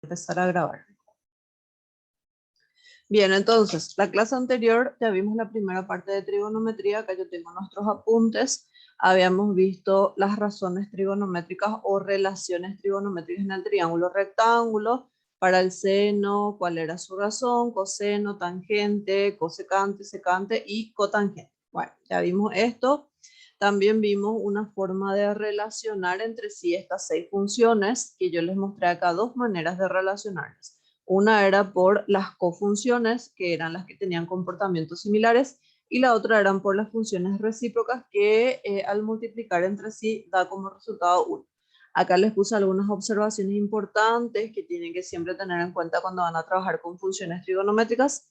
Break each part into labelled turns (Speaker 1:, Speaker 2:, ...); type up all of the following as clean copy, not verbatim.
Speaker 1: Empezar a grabar. Bien, entonces, la clase anterior ya vimos la primera parte de trigonometría, acá yo tengo nuestros apuntes. Habíamos visto las razones trigonométricas o relaciones trigonométricas en el triángulo rectángulo, para el seno, cuál era su razón, coseno, tangente, cosecante, secante y cotangente. Bueno, ya vimos esto. También vimos una forma de relacionar entre sí estas 6 funciones, que yo les mostré acá 2 maneras de relacionarlas. Una era por las cofunciones, que eran las que tenían comportamientos similares, y la otra eran por las funciones recíprocas, que al multiplicar entre sí da como resultado 1. Acá les puse algunas observaciones importantes que tienen que siempre tener en cuenta cuando van a trabajar con funciones trigonométricas.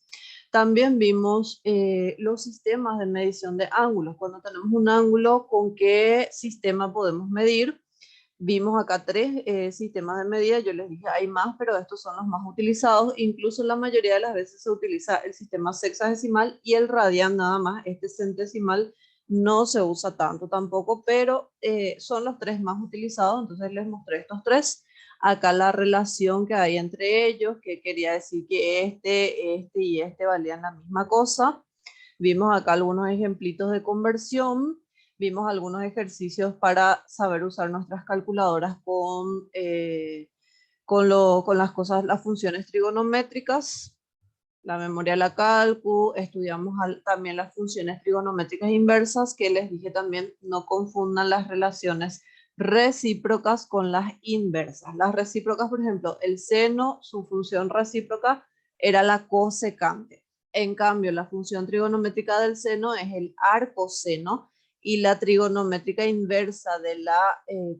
Speaker 1: También vimos los sistemas de medición de ángulos. Cuando tenemos un ángulo, ¿con qué sistema podemos medir? Vimos acá 3 sistemas de medida. Yo les dije hay más, pero estos son los más utilizados. Incluso la mayoría de las veces se utiliza el sistema sexagesimal y el radian nada más. Este centesimal no se usa tanto tampoco, pero son los 3 más utilizados. Entonces les mostré estos 3. Acá la relación que hay entre ellos, que quería decir que este y este valían la misma cosa. Vimos acá algunos ejemplitos de conversión. Vimos algunos ejercicios para saber usar nuestras calculadoras con las cosas, las funciones trigonométricas, la memoria de la cálculo. Estudiamos también las funciones trigonométricas inversas, que les dije también no confundan las relaciones recíprocas con las inversas. Las recíprocas, por ejemplo, el seno, su función recíproca era la cosecante. En cambio, la función trigonométrica del seno es el arcoseno, y la trigonométrica inversa de la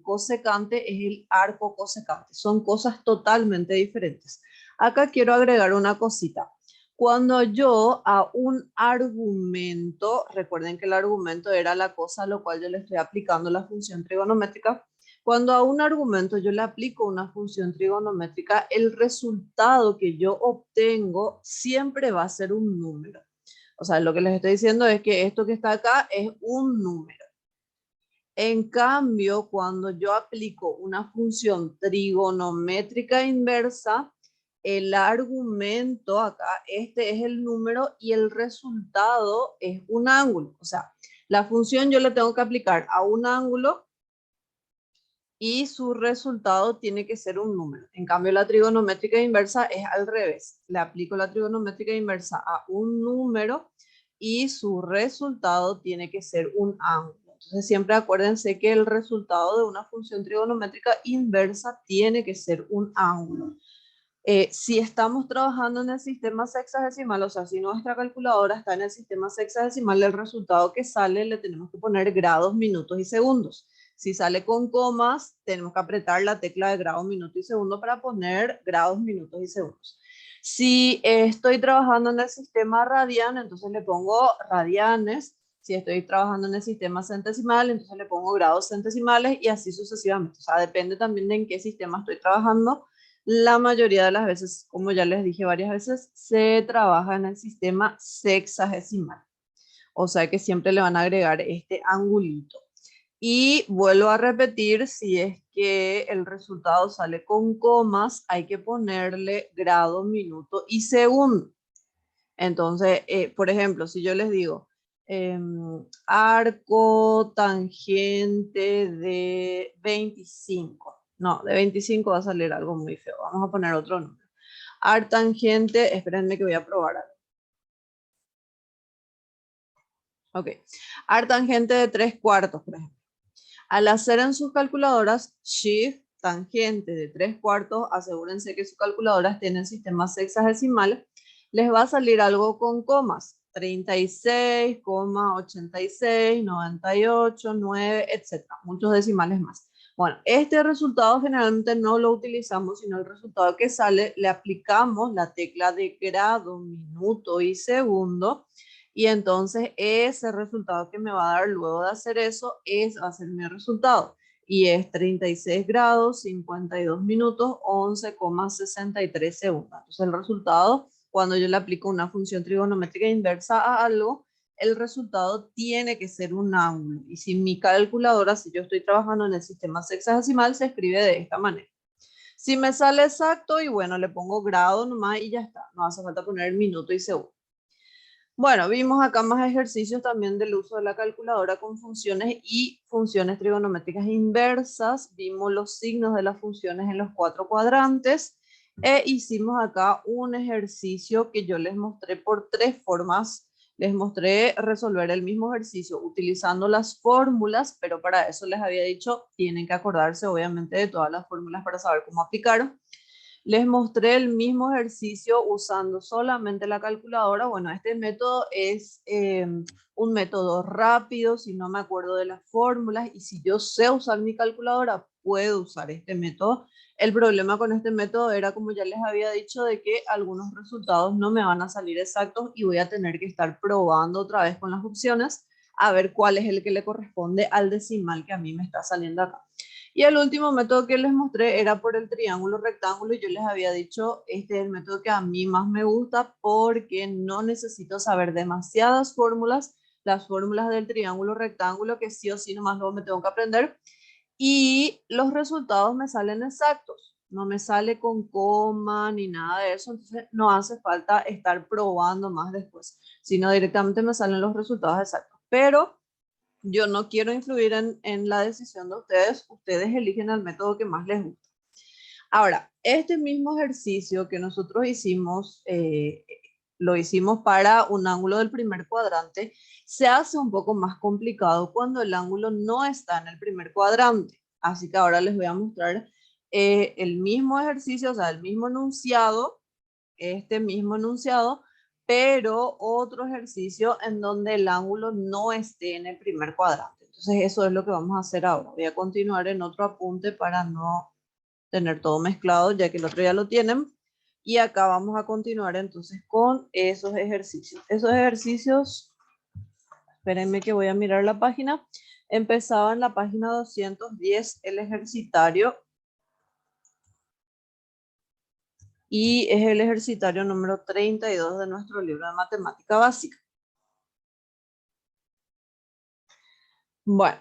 Speaker 1: cosecante es el arcocosecante. Son cosas totalmente diferentes. Acá quiero agregar una cosita. Cuando yo a un argumento, recuerden que el argumento era la cosa a lo cual yo le estoy aplicando la función trigonométrica. Cuando a un argumento yo le aplico una función trigonométrica, el resultado que yo obtengo siempre va a ser un número. O sea, lo que les estoy diciendo es que esto que está acá es un número. En cambio, cuando yo aplico una función trigonométrica inversa, el argumento acá, este es el número y el resultado es un ángulo. O sea, la función yo le tengo que aplicar a un ángulo y su resultado tiene que ser un número. En cambio, la trigonométrica inversa es al revés. Le aplico la trigonométrica inversa a un número y su resultado tiene que ser un ángulo. Entonces, siempre acuérdense que el resultado de una función trigonométrica inversa tiene que ser un ángulo. Si estamos trabajando en el sistema sexagesimal, o sea, si nuestra calculadora está en el sistema sexagesimal, el resultado que sale le tenemos que poner grados, minutos y segundos. Si sale con comas, tenemos que apretar la tecla de grado, minuto y segundo para poner grados, minutos y segundos. Si estoy trabajando en el sistema radian, entonces le pongo radianes. Si estoy trabajando en el sistema centesimal, entonces le pongo grados centesimales y así sucesivamente. O sea, depende también de en qué sistema estoy trabajando. La mayoría de las veces, como ya les dije varias veces, se trabaja en el sistema sexagesimal. O sea que siempre le van a agregar este angulito. Y vuelvo a repetir, si es que el resultado sale con comas, hay que ponerle grado, minuto y segundo. Entonces, por ejemplo, si yo les digo arco tangente de 25. No, de 25 va a salir algo muy feo. Vamos a poner otro número. Arctangente, espérenme que voy a probar algo. Ok. Arctangente de 3/4, por ejemplo. Al hacer en sus calculadoras Shift tangente de 3/4, asegúrense que sus calculadoras tienen sistema sexagesimal. Les va a salir algo con comas. 36,86, 98, 9, etc. Muchos decimales más. Bueno, este resultado generalmente no lo utilizamos, sino el resultado que sale, le aplicamos la tecla de grado, minuto y segundo, y entonces ese resultado que me va a dar luego de hacer eso va a ser mi resultado. Y es 36 grados, 52 minutos, 11,63 segundos. Entonces el resultado, cuando yo le aplico una función trigonométrica inversa a algo, el resultado tiene que ser un ángulo. Y si mi calculadora, si yo estoy trabajando en el sistema sexagesimal, se escribe de esta manera. Si me sale exacto, y bueno, le pongo grado nomás y ya está. No hace falta poner el minuto y segundo. Bueno, vimos acá más ejercicios también del uso de la calculadora con funciones y funciones trigonométricas inversas. Vimos los signos de las funciones en los 4 cuadrantes. E hicimos acá un ejercicio que yo les mostré por 3 formas. Les mostré resolver el mismo ejercicio utilizando las fórmulas, pero para eso les había dicho, tienen que acordarse obviamente de todas las fórmulas para saber cómo aplicar. Les mostré el mismo ejercicio usando solamente la calculadora. Bueno, este método es un método rápido, si no me acuerdo de las fórmulas, y si yo sé usar mi calculadora, puedo usar este método. El problema con este método era, como ya les había dicho, de que algunos resultados no me van a salir exactos y voy a tener que estar probando otra vez con las opciones a ver cuál es el que le corresponde al decimal que a mí me está saliendo acá. Y el último método que les mostré era por el triángulo rectángulo, y yo les había dicho, este es el método que a mí más me gusta porque no necesito saber demasiadas fórmulas, las fórmulas del triángulo rectángulo que sí o sí nomás luego me tengo que aprender, y los resultados me salen exactos, no me sale con coma ni nada de eso, entonces no hace falta estar probando más después, sino directamente me salen los resultados exactos. Pero yo no quiero influir en la decisión de ustedes. Ustedes eligen el método que más les gusta. Ahora, este mismo ejercicio que nosotros hicimos, lo hicimos para un ángulo del primer cuadrante, se hace un poco más complicado cuando el ángulo no está en el primer cuadrante. Así que ahora les voy a mostrar el mismo ejercicio, o sea, el mismo enunciado, este mismo enunciado, pero otro ejercicio en donde el ángulo no esté en el primer cuadrante. Entonces eso es lo que vamos a hacer ahora. Voy a continuar en otro apunte para no tener todo mezclado, ya que el otro ya lo tienen. Y acá vamos a continuar entonces con esos ejercicios. Esos ejercicios, espérenme que voy a mirar la página. Empezaba en la página 210 el ejercitario. Y es el ejercitario número 32 de nuestro libro de matemática básica. Bueno,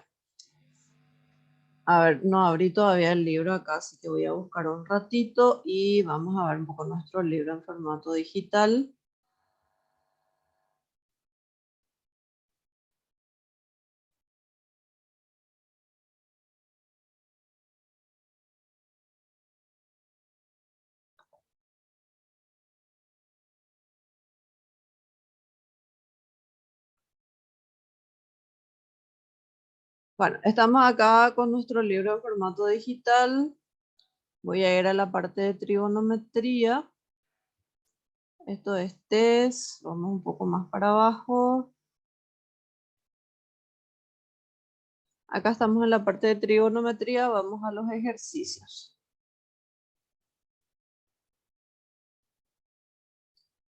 Speaker 1: a ver, no abrí todavía el libro acá, así que voy a buscar un ratito y vamos a ver un poco nuestro libro en formato digital. Bueno, estamos acá con nuestro libro en formato digital. Voy a ir a la parte de trigonometría. Esto es test. Vamos un poco más para abajo. Acá estamos en la parte de trigonometría. Vamos a los ejercicios.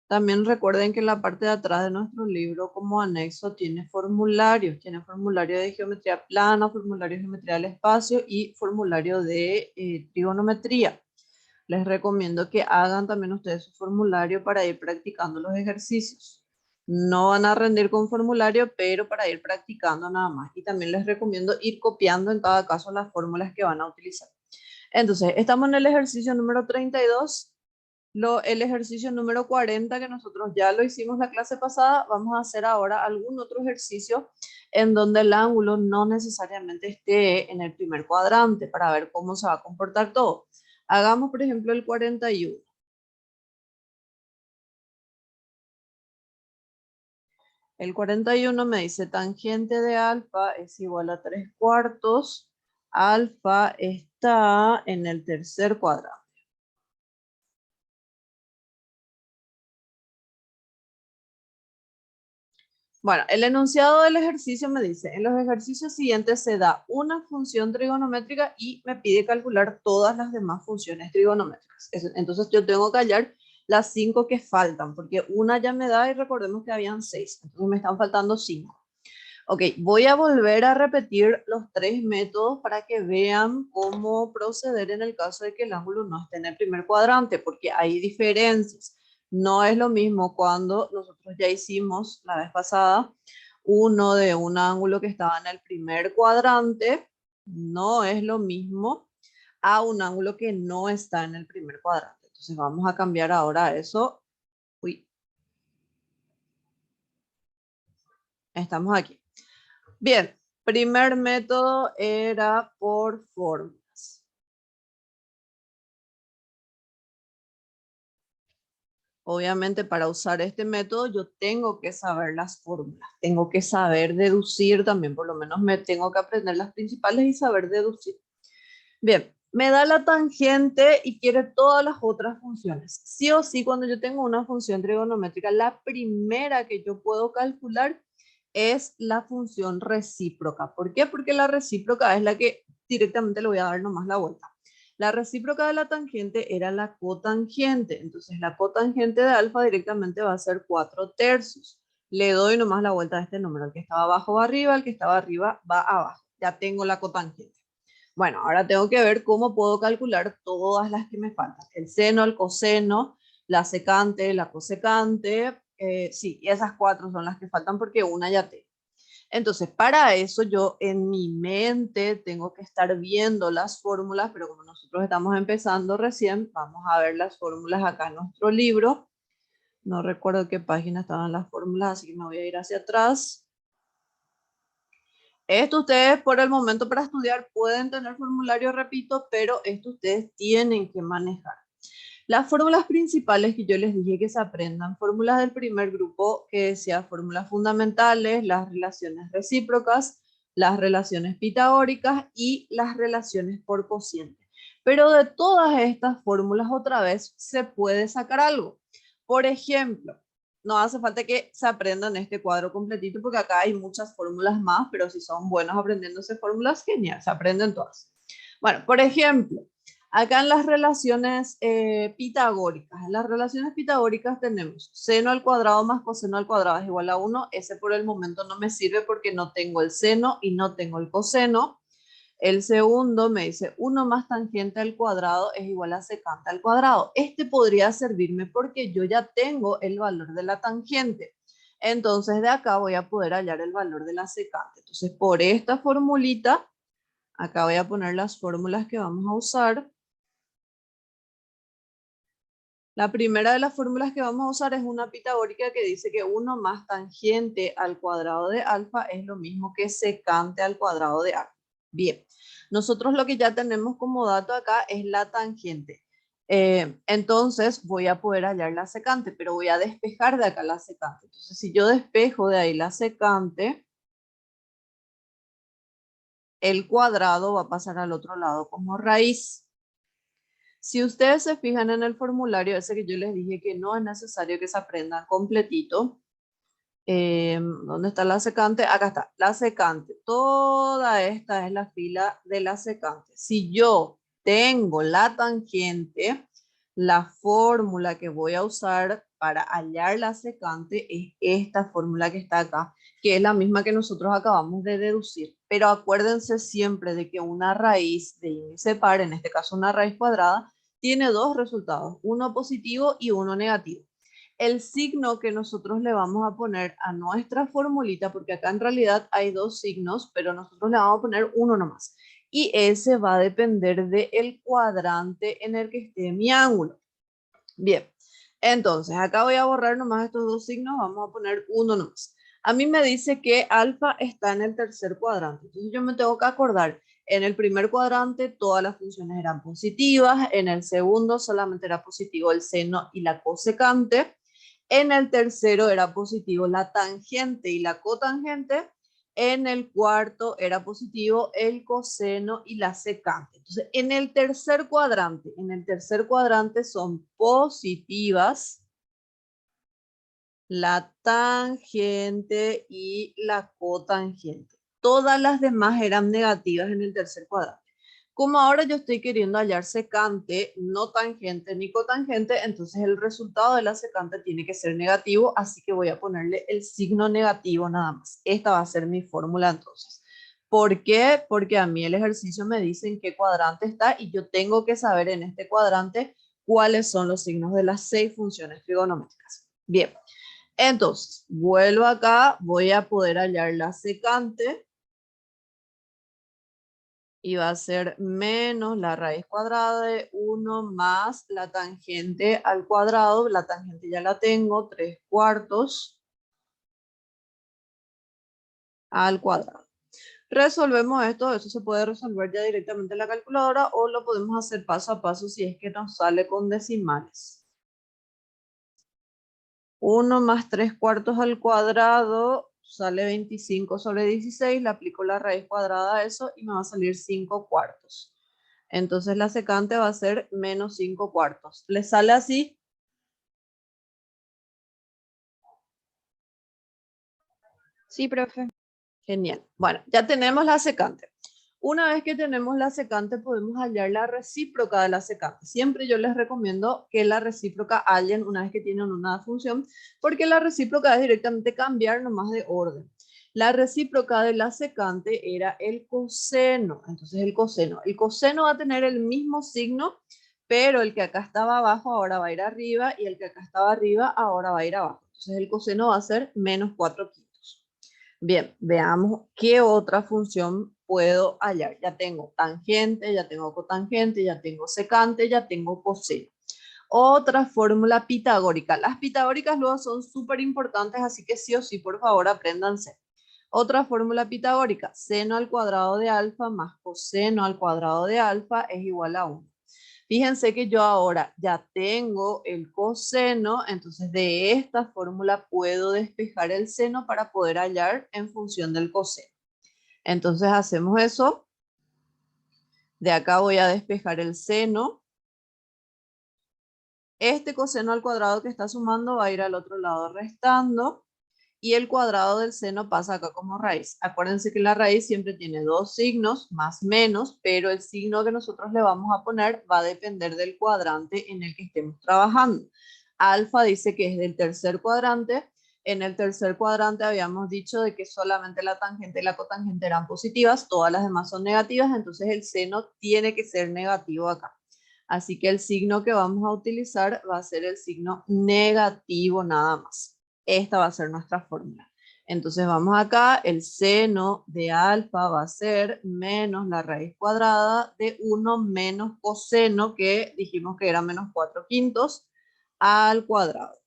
Speaker 1: También recuerden que en la parte de atrás de nuestro libro como anexo tiene formularios. Tiene formulario de geometría plana, formulario de geometría del espacio y formulario de trigonometría. Les recomiendo que hagan también ustedes su formulario para ir practicando los ejercicios. No van a rendir con formulario, pero para ir practicando nada más. Y también les recomiendo ir copiando en cada caso las fórmulas que van a utilizar. Entonces, estamos en el ejercicio número 32. El ejercicio número 40, que nosotros ya lo hicimos la clase pasada, vamos a hacer ahora algún otro ejercicio en donde el ángulo no necesariamente esté en el primer cuadrante para ver cómo se va a comportar todo. Hagamos, por ejemplo, el 41. El 41 me dice tangente de alfa es igual a 3/4. Alfa está en el tercer cuadrante. Bueno, el enunciado del ejercicio me dice, en los ejercicios siguientes se da una función trigonométrica y me pide calcular todas las demás funciones trigonométricas. Entonces yo tengo que hallar las 5 que faltan, porque una ya me da y recordemos que habían 6, entonces me están faltando 5. Ok, voy a volver a repetir los 3 métodos para que vean cómo proceder en el caso de que el ángulo no esté en el primer cuadrante, porque hay diferencias. No es lo mismo cuando nosotros ya hicimos la vez pasada uno de un ángulo que estaba en el primer cuadrante, no es lo mismo a un ángulo que no está en el primer cuadrante. Entonces vamos a cambiar ahora eso. Uy. Estamos aquí. Bien, primer método era por fórmulas. Obviamente para usar este método yo tengo que saber las fórmulas, tengo que saber deducir también, por lo menos me tengo que aprender las principales y saber deducir. Bien, me da la tangente y quiere todas las otras funciones. Sí o sí, cuando yo tengo una función trigonométrica, la primera que yo puedo calcular es la función recíproca. ¿Por qué? Porque la recíproca es la que directamente le voy a dar nomás la vuelta. La recíproca de la tangente era la cotangente. Entonces la cotangente de alfa directamente va a ser 4/3. Le doy nomás la vuelta a este número. El que estaba abajo va arriba, el que estaba arriba va abajo. Ya tengo la cotangente. Bueno, ahora tengo que ver cómo puedo calcular todas las que me faltan. El seno, el coseno, la secante, la cosecante. Sí, esas 4 son las que faltan porque una ya tengo. Entonces, para eso yo en mi mente tengo que estar viendo las fórmulas, pero como nosotros estamos empezando recién, vamos a ver las fórmulas acá en nuestro libro. No recuerdo qué página estaban las fórmulas, así que me voy a ir hacia atrás. Esto ustedes por el momento para estudiar pueden tener formulario, repito, pero esto ustedes tienen que manejar. Las fórmulas principales que yo les dije que se aprendan, fórmulas del primer grupo que decía fórmulas fundamentales, las relaciones recíprocas, las relaciones pitagóricas y las relaciones por cociente. Pero de todas estas fórmulas otra vez se puede sacar algo. Por ejemplo, no hace falta que se aprendan este cuadro completito porque acá hay muchas fórmulas más, pero si son buenos aprendiéndose fórmulas, genial, se aprenden todas. Bueno, por ejemplo, acá en las relaciones pitagóricas, en las relaciones pitagóricas tenemos seno al cuadrado más coseno al cuadrado es igual a 1. Ese por el momento no me sirve porque no tengo el seno y no tengo el coseno. El segundo me dice 1 más tangente al cuadrado es igual a secante al cuadrado. Este podría servirme porque yo ya tengo el valor de la tangente. Entonces de acá voy a poder hallar el valor de la secante. Entonces por esta formulita, acá voy a poner las fórmulas que vamos a usar. La primera de las fórmulas que vamos a usar es una pitagórica que dice que 1 más tangente al cuadrado de alfa es lo mismo que secante al cuadrado de alfa. Bien, nosotros lo que ya tenemos como dato acá es la tangente. Entonces voy a poder hallar la secante, pero voy a despejar de acá la secante. Entonces si yo despejo de ahí la secante, el cuadrado va a pasar al otro lado como raíz. Si ustedes se fijan en el formulario ese que yo les dije que no es necesario que se aprendan completito. ¿Dónde está la secante? Acá está, la secante. Toda esta es la fila de la secante. Si yo tengo la tangente, la fórmula que voy a usar para hallar la secante es esta fórmula que está acá, que es la misma que nosotros acabamos de deducir. Pero acuérdense siempre de que una raíz de índice par, en este caso una raíz cuadrada, tiene dos resultados, uno positivo y uno negativo. El signo que nosotros le vamos a poner a nuestra formulita, porque acá en realidad hay dos signos, pero nosotros le vamos a poner uno nomás. Y ese va a depender del cuadrante en el que esté mi ángulo. Bien, entonces acá voy a borrar nomás estos dos signos, vamos a poner uno nomás. A mí me dice que alfa está en el tercer cuadrante, entonces yo me tengo que acordar, en el primer cuadrante todas las funciones eran positivas, en el segundo solamente era positivo el seno y la cosecante, en el tercero era positivo la tangente y la cotangente, en el cuarto era positivo el coseno y la secante. Entonces, en el tercer cuadrante son positivas la tangente y la cotangente. Todas las demás eran negativas en el tercer cuadrante. Como ahora yo estoy queriendo hallar secante, no tangente ni cotangente, entonces el resultado de la secante tiene que ser negativo, así que voy a ponerle el signo negativo nada más. Esta va a ser mi fórmula entonces. ¿Por qué? Porque a mí el ejercicio me dice en qué cuadrante está y yo tengo que saber en este cuadrante cuáles son los signos de las 6 funciones trigonométricas. Bien, entonces vuelvo acá, voy a poder hallar la secante. Y va a ser menos la raíz cuadrada de 1 más la tangente al cuadrado. La tangente ya la tengo, 3/4 al cuadrado. Resolvemos esto, eso se puede resolver ya directamente en la calculadora o lo podemos hacer paso a paso si es que nos sale con decimales. 1 más 3/4 al cuadrado sale 25/16, le aplico la raíz cuadrada a eso y me va a salir 5/4. Entonces la secante va a ser menos 5/4. ¿Le sale así?
Speaker 2: Sí, profe.
Speaker 1: Genial. Bueno, ya tenemos la secante. Una vez que tenemos la secante, podemos hallar la recíproca de la secante. Siempre yo les recomiendo que la recíproca hallen una vez que tienen una función, porque la recíproca es directamente cambiar nomás de orden. La recíproca de la secante era el coseno. Entonces el coseno va a tener el mismo signo, pero el que acá estaba abajo ahora va a ir arriba y el que acá estaba arriba ahora va a ir abajo. Entonces el coseno va a ser menos 4/5. Bien, veamos qué otra función puedo hallar. Ya tengo tangente, ya tengo cotangente, ya tengo secante, ya tengo coseno. Otra fórmula pitagórica. Las pitagóricas luego son súper importantes, así que sí o sí, por favor, apréndanse. Otra fórmula pitagórica. Seno al cuadrado de alfa más coseno al cuadrado de alfa es igual a 1. Fíjense que yo ahora ya tengo el coseno, entonces de esta fórmula puedo despejar el seno para poder hallar en función del coseno. Entonces hacemos eso. De acá voy a despejar el seno. Este coseno al cuadrado que está sumando va a ir al otro lado restando. Y el cuadrado del seno pasa acá como raíz. Acuérdense que la raíz siempre tiene dos signos, más menos, pero el signo que nosotros le vamos a poner va a depender del cuadrante en el que estemos trabajando. Alfa dice que es del tercer cuadrante. En el tercer cuadrante habíamos dicho de que solamente la tangente y la cotangente eran positivas, todas las demás son negativas, entonces el seno tiene que ser negativo acá. Así que el signo que vamos a utilizar va a ser el signo negativo nada más. Esta va a ser nuestra fórmula. Entonces vamos acá, el seno de alfa va a ser menos la raíz cuadrada de 1 menos coseno, que dijimos que era menos 4/5 al cuadrado.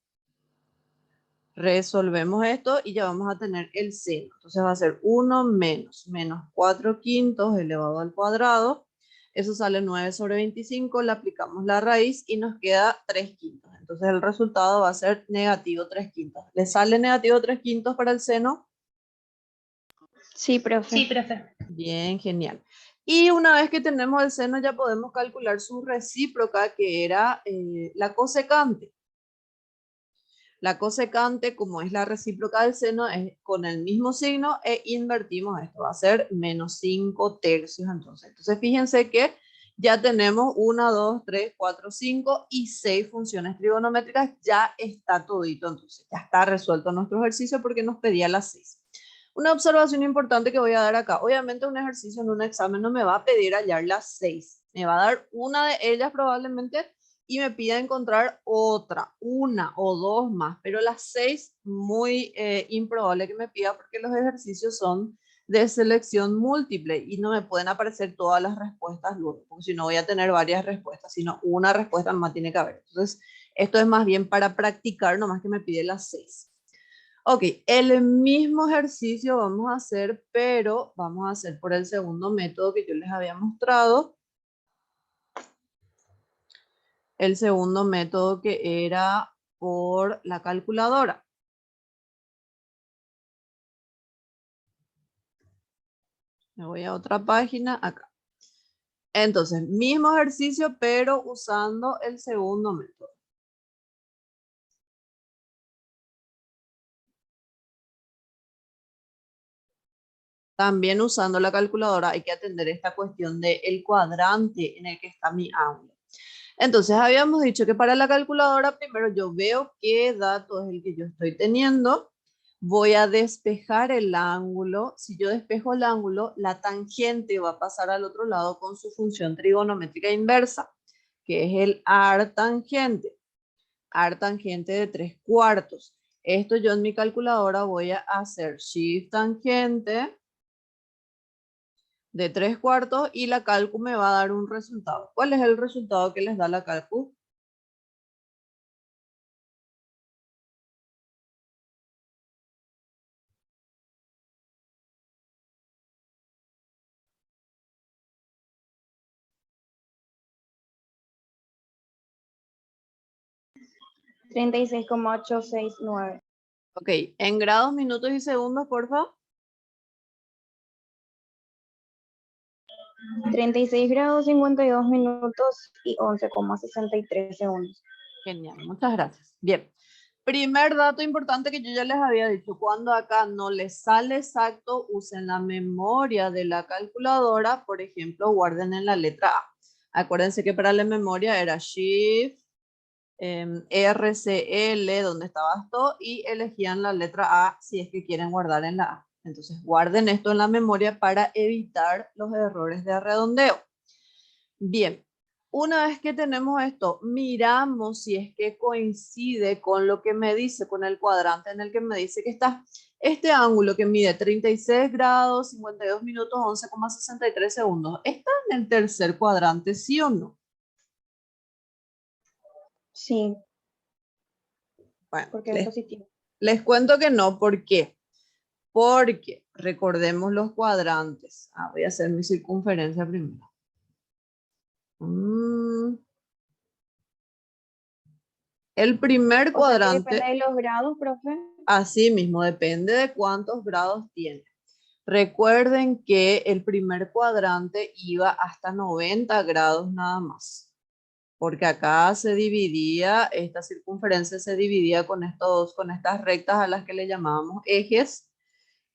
Speaker 1: Resolvemos esto y ya vamos a tener el seno. Entonces va a ser 1 menos 4/5 elevado al cuadrado. Eso sale 9/25, le aplicamos la raíz y nos queda 3/5. Entonces el resultado va a ser negativo 3/5. ¿Le sale negativo 3/5 para el seno?
Speaker 2: Sí, profe.
Speaker 3: Sí, profe.
Speaker 1: Bien, genial. Y una vez que tenemos el seno ya podemos calcular su recíproca, que era la cosecante. La cosecante, como es la recíproca del seno, es con el mismo signo e invertimos esto. Va a ser menos 5/3 entonces. Entonces fíjense que ya tenemos 1, 2, 3, 4, 5 y 6 funciones trigonométricas. Ya está todito, entonces ya está resuelto nuestro ejercicio porque nos pedía las 6. Una observación importante que voy a dar acá. Obviamente un ejercicio en un examen no me va a pedir hallar las 6. Me va a dar una de ellas probablemente y me pide encontrar otra, una o dos más, pero las 6 muy improbable que me pida porque los ejercicios son de selección múltiple y no me pueden aparecer todas las respuestas luego, porque si no voy a tener varias respuestas, sino una respuesta nomás tiene que haber. Entonces, esto es más bien para practicar, nomás que me pide las 6. Ok, el mismo ejercicio vamos a hacer, pero vamos a hacer por el segundo método que yo les había mostrado. El segundo método que era por la calculadora. Me voy a otra página, acá. Entonces, mismo ejercicio, pero usando el segundo método. También usando la calculadora hay que atender esta cuestión del cuadrante en el que está mi ángulo. Entonces, habíamos dicho que para la calculadora primero yo veo qué dato es el que yo estoy teniendo. Voy a despejar el ángulo. Si yo despejo el ángulo, la tangente va a pasar al otro lado con su función trigonométrica inversa, que es el artangente. Artangente de 3/4. Esto yo en mi calculadora voy a hacer shift tangente de 3/4 y la calcu me va a dar un resultado. ¿Cuál es el resultado que les da la calcu?
Speaker 2: ¿36,869? 36,869.
Speaker 1: Ok, en grados, minutos y segundos, por favor.
Speaker 2: 36 grados, 52 minutos y 11,63 segundos.
Speaker 1: Genial, muchas gracias. Bien, primer dato importante que yo ya les había dicho, cuando acá no les sale exacto, usen la memoria de la calculadora, por ejemplo, guarden en la letra A. Acuérdense que para la memoria era Shift, RCL, donde estaba esto, y elegían la letra A si es que quieren guardar en la A. Entonces guarden esto en la memoria para evitar los errores de redondeo. Bien, una vez que tenemos esto, miramos si es que coincide con lo que me dice, con el cuadrante en el que me dice que está este ángulo que mide 36 grados, 52 minutos, 11,63 segundos. ¿Está en el tercer cuadrante, sí o no?
Speaker 2: Sí,
Speaker 1: Bueno,
Speaker 2: porque es positivo.
Speaker 1: les cuento que no. ¿Por qué? Porque recordemos los cuadrantes. Voy a hacer mi circunferencia primero. El primer cuadrante.
Speaker 2: Depende de los grados, profe.
Speaker 1: Así mismo, depende de cuántos grados tiene. Recuerden que el primer cuadrante iba hasta 90 grados nada más. Porque acá se dividía, esta circunferencia se dividía con estas rectas a las que le llamábamos ejes.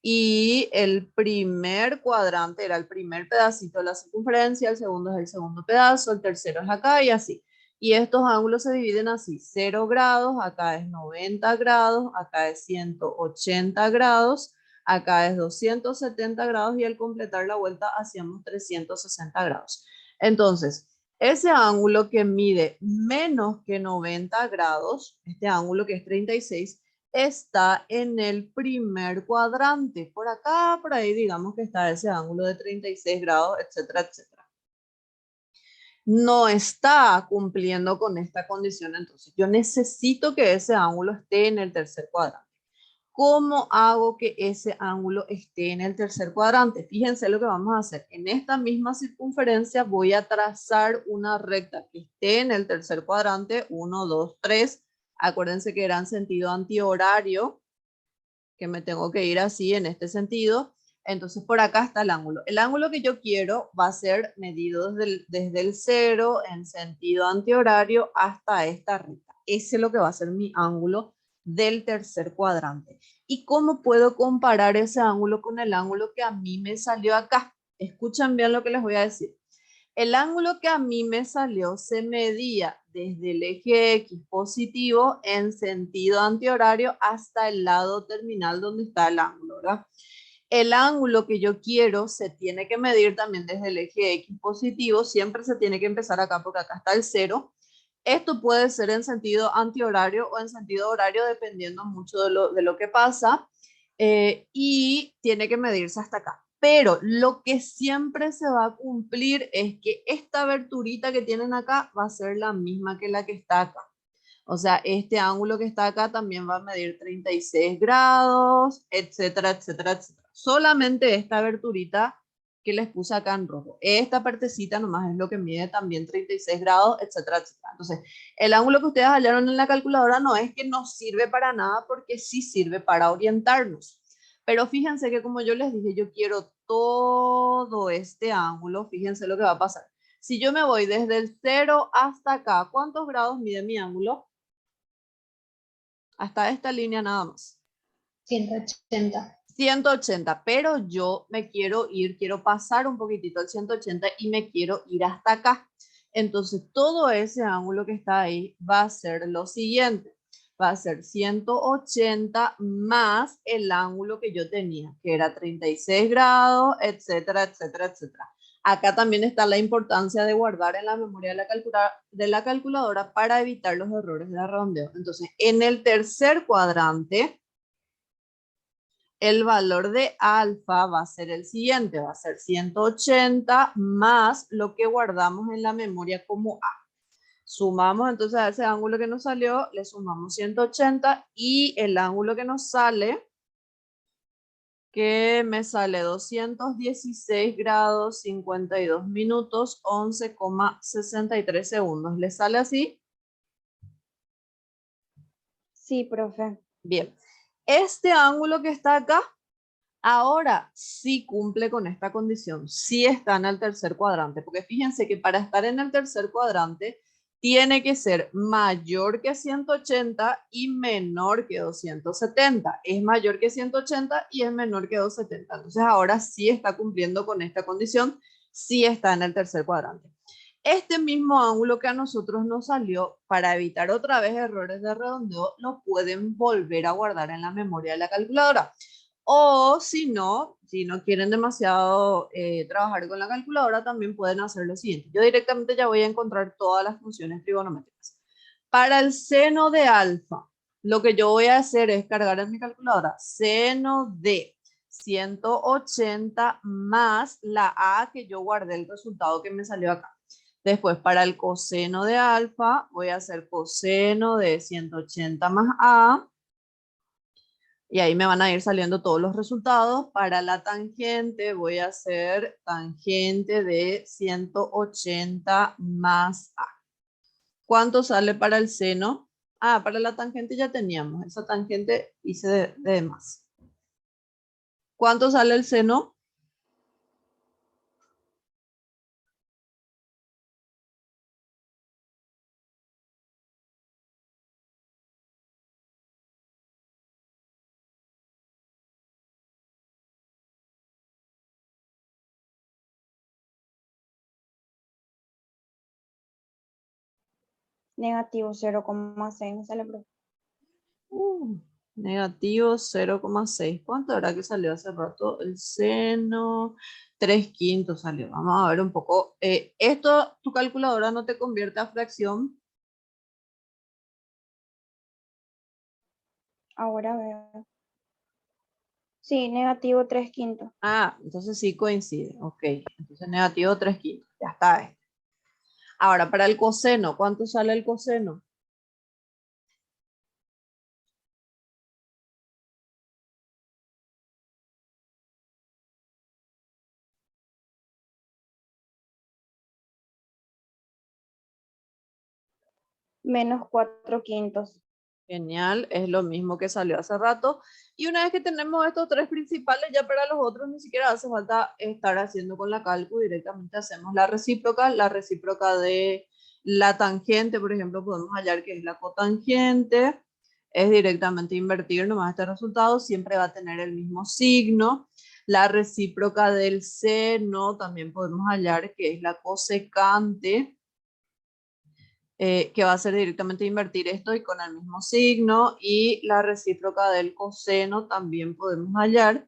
Speaker 1: Y el primer cuadrante era el primer pedacito de la circunferencia, el segundo es el segundo pedazo, el tercero es acá y así. Y estos ángulos se dividen así, 0 grados, acá es 90 grados, acá es 180 grados, acá es 270 grados y al completar la vuelta hacíamos 360 grados. Entonces, ese ángulo que mide menos que 90 grados, este ángulo que es 36, está en el primer cuadrante. Por acá, por ahí, digamos que está ese ángulo de 36 grados, etcétera, etcétera. No está cumpliendo con esta condición, entonces yo necesito que ese ángulo esté en el tercer cuadrante. ¿Cómo hago que ese ángulo esté en el tercer cuadrante? Fíjense lo que vamos a hacer. En esta misma circunferencia voy a trazar una recta que esté en el tercer cuadrante, 1, 2, 3. Acuérdense que era en sentido antihorario, que me tengo que ir así en este sentido. Entonces por acá está el ángulo. El ángulo que yo quiero va a ser medido desde el 0 en sentido antihorario hasta esta recta. Ese es lo que va a ser mi ángulo del tercer cuadrante. ¿Y cómo puedo comparar ese ángulo con el ángulo que a mí me salió acá? Escuchen bien lo que les voy a decir. El ángulo que a mí me salió se medía desde el eje X positivo en sentido antihorario hasta el lado terminal donde está el ángulo, ¿verdad? El ángulo que yo quiero se tiene que medir también desde el eje X positivo, siempre se tiene que empezar acá porque acá está el 0. Esto puede ser en sentido antihorario o en sentido horario dependiendo mucho de lo que pasa y tiene que medirse hasta acá. Pero lo que siempre se va a cumplir es que esta aberturita que tienen acá va a ser la misma que la que está acá. O sea, este ángulo que está acá también va a medir 36 grados, etcétera, etcétera, etcétera. Solamente esta aberturita que les puse acá en rojo. Esta partecita nomás es lo que mide también 36 grados, etcétera, etcétera. Entonces, el ángulo que ustedes hallaron en la calculadora no es que no sirve para nada porque sí sirve para orientarnos. Pero fíjense que como yo les dije, yo quiero todo este ángulo, fíjense lo que va a pasar. Si yo me voy desde el 0 hasta acá, ¿cuántos grados mide mi ángulo? Hasta esta línea nada más.
Speaker 2: 180.
Speaker 1: 180, pero yo me quiero ir, quiero pasar un poquitito al 180 y me quiero ir hasta acá. Entonces todo ese ángulo que está ahí va a ser lo siguiente. Va a ser 180 más el ángulo que yo tenía, que era 36 grados, etcétera, etcétera, etcétera. Acá también está la importancia de guardar en la memoria de la calculadora para evitar los errores de redondeo. Entonces, en el tercer cuadrante, el valor de alfa va a ser el siguiente, va a ser 180 más lo que guardamos en la memoria como A. Sumamos entonces a ese ángulo que nos salió, le sumamos 180 y el ángulo que nos sale, que me sale 216 grados 52 minutos 11,63 segundos. ¿Le sale así?
Speaker 2: Sí, profe.
Speaker 1: Bien. Este ángulo que está acá, ahora sí cumple con esta condición, sí está en el tercer cuadrante, porque fíjense que para estar en el tercer cuadrante tiene que ser mayor que 180 y menor que 270. Es mayor que 180 y es menor que 270. Entonces ahora sí está cumpliendo con esta condición, sí está en el tercer cuadrante. Este mismo ángulo que a nosotros nos salió, para evitar otra vez errores de redondeo, lo pueden volver a guardar en la memoria de la calculadora. O si no quieren demasiado trabajar con la calculadora, también pueden hacer lo siguiente. Yo directamente ya voy a encontrar todas las funciones trigonométricas. Para el seno de alfa, lo que yo voy a hacer es cargar en mi calculadora seno de 180 más la A que yo guardé el resultado que me salió acá. Después, para el coseno de alfa, voy a hacer coseno de 180 más A. Y ahí me van a ir saliendo todos los resultados. Para la tangente voy a hacer tangente de 180 más A. ¿Cuánto sale para el seno? Ah, para la tangente ya teníamos. Esa tangente hice de más. ¿Cuánto sale el seno?
Speaker 2: Negativo 0,6 me sale, profe.
Speaker 1: Negativo 0,6. ¿Cuánto era que salió hace rato? El seno 3/5 salió. Vamos a ver un poco. Esto, tu calculadora no te convierte a fracción.
Speaker 2: Ahora veo. Sí, negativo 3/5.
Speaker 1: Ah, entonces sí coincide. Ok. Entonces negativo 3/5. Ya está. Ahora, para el coseno, ¿cuánto sale el coseno?
Speaker 2: Menos 4/5.
Speaker 1: Genial, es lo mismo que salió hace rato. Y una vez que tenemos estos tres principales, ya para los otros ni siquiera hace falta estar haciendo con la cálculo, directamente hacemos la recíproca de la tangente, por ejemplo, podemos hallar que es la cotangente, es directamente invertir nomás este resultado, siempre va a tener el mismo signo. La recíproca del seno también podemos hallar que es la cosecante, que va a ser directamente invertir esto y con el mismo signo, y la recíproca del coseno también podemos hallar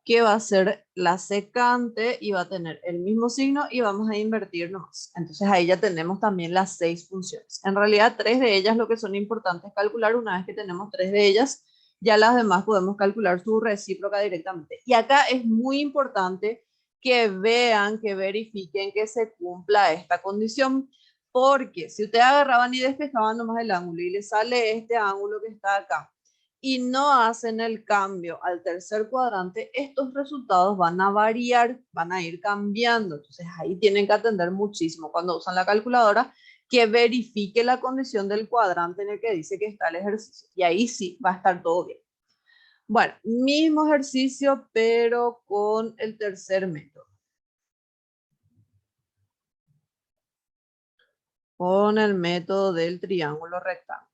Speaker 1: que va a ser la secante y va a tener el mismo signo y vamos a invertir nomás. Entonces ahí ya tenemos también las 6 funciones. En realidad 3 de ellas lo que son importantes calcular. Una vez que tenemos 3 de ellas, ya las demás podemos calcular su recíproca directamente. Y acá es muy importante que vean, que verifiquen que se cumpla esta condición, porque si ustedes agarraban y despejaban nomás el ángulo y les sale este ángulo que está acá, y no hacen el cambio al tercer cuadrante, estos resultados van a variar, van a ir cambiando. Entonces ahí tienen que atender muchísimo cuando usan la calculadora, que verifique la condición del cuadrante en el que dice que está el ejercicio. Y ahí sí va a estar todo bien. Bueno, mismo ejercicio, pero con el tercer método. Con el método del triángulo rectángulo.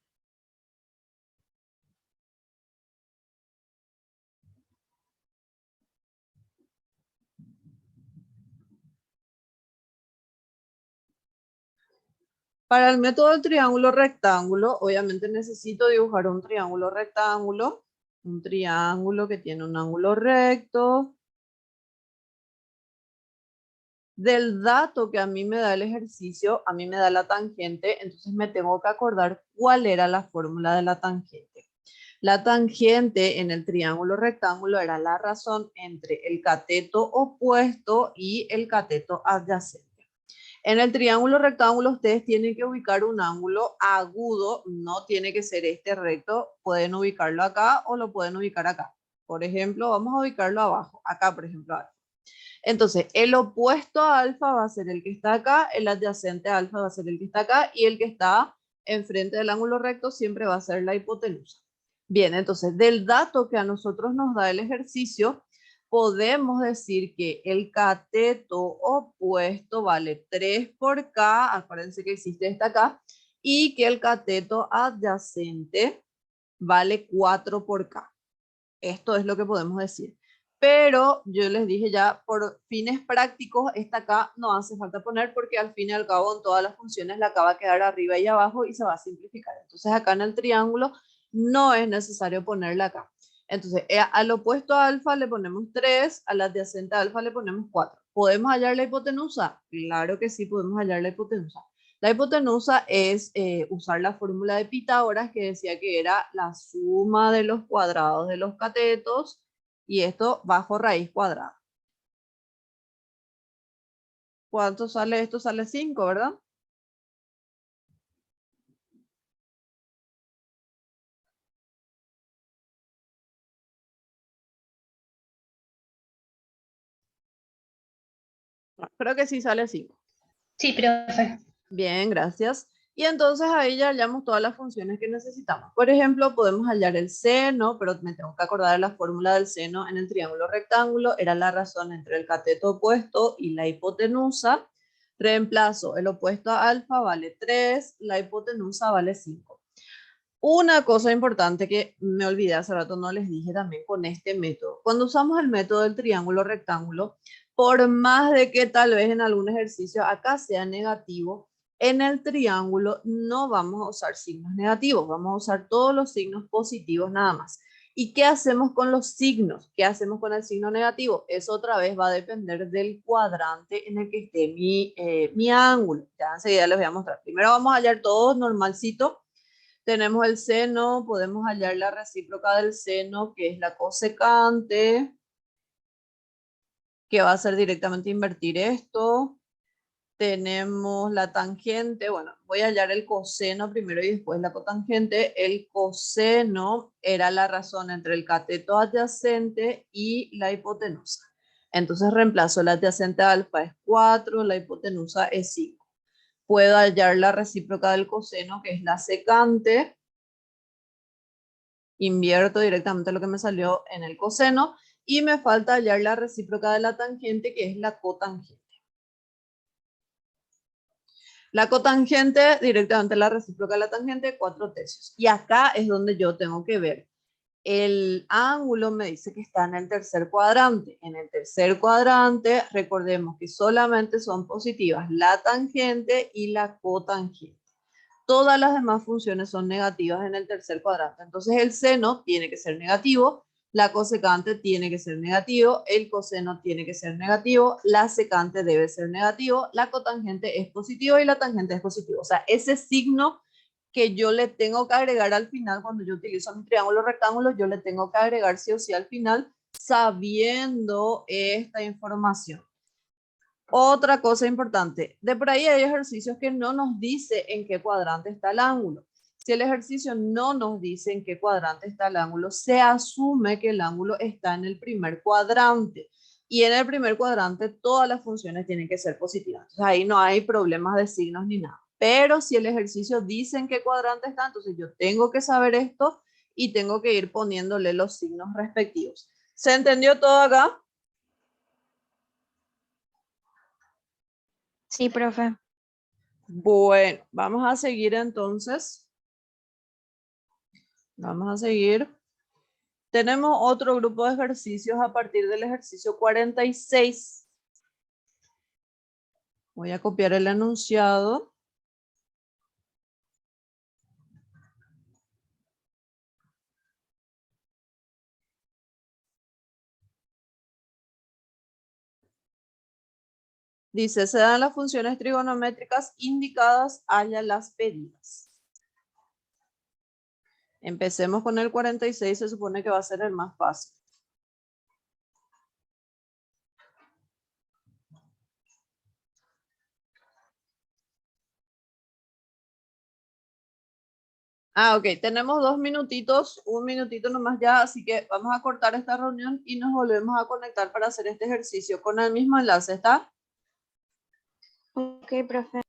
Speaker 1: Para el método del triángulo rectángulo, obviamente necesito dibujar un triángulo rectángulo, un triángulo que tiene un ángulo recto. Del dato que a mí me da el ejercicio, a mí me da la tangente, entonces me tengo que acordar cuál era la fórmula de la tangente. La tangente en el triángulo rectángulo era la razón entre el cateto opuesto y el cateto adyacente. En el triángulo rectángulo ustedes tienen que ubicar un ángulo agudo, no tiene que ser este recto, pueden ubicarlo acá o lo pueden ubicar acá. Por ejemplo, vamos a ubicarlo abajo, acá por ejemplo. Entonces, el opuesto a alfa va a ser el que está acá, el adyacente a alfa va a ser el que está acá y el que está enfrente del ángulo recto siempre va a ser la hipotenusa. Bien, entonces, del dato que a nosotros nos da el ejercicio, podemos decir que el cateto opuesto vale 3 por K, acuérdense que existe esta acá, y que el cateto adyacente vale 4 por K. Esto es lo que podemos decir. Pero yo les dije ya, por fines prácticos, esta acá no hace falta poner porque al fin y al cabo en todas las funciones la K va a quedar arriba y abajo y se va a simplificar. Entonces acá en el triángulo no es necesario ponerla acá. Entonces al opuesto a alfa le ponemos 3, al adyacente a alfa le ponemos 4. ¿Podemos hallar la hipotenusa? Claro que sí, podemos hallar la hipotenusa. La hipotenusa es usar la fórmula de Pitágoras que decía que era la suma de los cuadrados de los catetos y esto bajo raíz cuadrada. ¿Cuánto sale esto? Sale 5, ¿verdad? Creo que sí sale 5.
Speaker 3: Sí, profe.
Speaker 1: Bien, gracias. Y entonces ahí ya hallamos todas las funciones que necesitamos. Por ejemplo, podemos hallar el seno, pero me tengo que acordar de la fórmula del seno en el triángulo rectángulo. Era la razón entre el cateto opuesto y la hipotenusa. Reemplazo, el opuesto a alfa vale 3, la hipotenusa vale 5. Una cosa importante que me olvidé hace rato, no les dije también con este método. Cuando usamos el método del triángulo rectángulo, por más de que tal vez en algún ejercicio acá sea negativo, en el triángulo no vamos a usar signos negativos, vamos a usar todos los signos positivos nada más. ¿Y qué hacemos con los signos? ¿Qué hacemos con el signo negativo? Eso otra vez va a depender del cuadrante en el que esté mi ángulo. Ya enseguida les voy a mostrar. Primero vamos a hallar todo normalcito. Tenemos el seno, podemos hallar la recíproca del seno, que es la cosecante, que va a ser directamente invertir esto. Tenemos la tangente, bueno, voy a hallar el coseno primero y después la cotangente. El coseno era la razón entre el cateto adyacente y la hipotenusa. Entonces reemplazo el adyacente alfa es 4, la hipotenusa es 5. Puedo hallar la recíproca del coseno, que es la secante. Invierto directamente lo que me salió en el coseno y me falta hallar la recíproca de la tangente, que es la cotangente. La cotangente, directamente la recíproca de la tangente, 4/3. Y acá es donde yo tengo que ver. El ángulo me dice que está en el tercer cuadrante. En el tercer cuadrante, recordemos que solamente son positivas la tangente y la cotangente. Todas las demás funciones son negativas en el tercer cuadrante. Entonces el seno tiene que ser negativo, la cosecante tiene que ser negativo, el coseno tiene que ser negativo, la secante debe ser negativo, la cotangente es positivo y la tangente es positivo. O sea, ese signo que yo le tengo que agregar al final cuando yo utilizo mi triángulo rectángulo, yo le tengo que agregar sí o sí al final sabiendo esta información. Otra cosa importante, de por ahí hay ejercicios que no nos dice en qué cuadrante está el ángulo. Si el ejercicio no nos dice en qué cuadrante está el ángulo, se asume que el ángulo está en el primer cuadrante. Y en el primer cuadrante todas las funciones tienen que ser positivas. Entonces ahí no hay problemas de signos ni nada. Pero si el ejercicio dice en qué cuadrante está, entonces yo tengo que saber esto y tengo que ir poniéndole los signos respectivos. ¿Se entendió todo acá?
Speaker 2: Sí, profe.
Speaker 1: Bueno, vamos a seguir entonces. Vamos a seguir. Tenemos otro grupo de ejercicios a partir del ejercicio 46. Voy a copiar el enunciado. Dice, se dan las funciones trigonométricas indicadas, haya las pedidas. Empecemos con el 46, se supone que va a ser el más fácil. Ah, ok, tenemos 2 minutitos, 1 minutito nomás ya, así que vamos a cortar esta reunión y nos volvemos a conectar para hacer este ejercicio con el mismo enlace, ¿está?
Speaker 2: Ok, profe.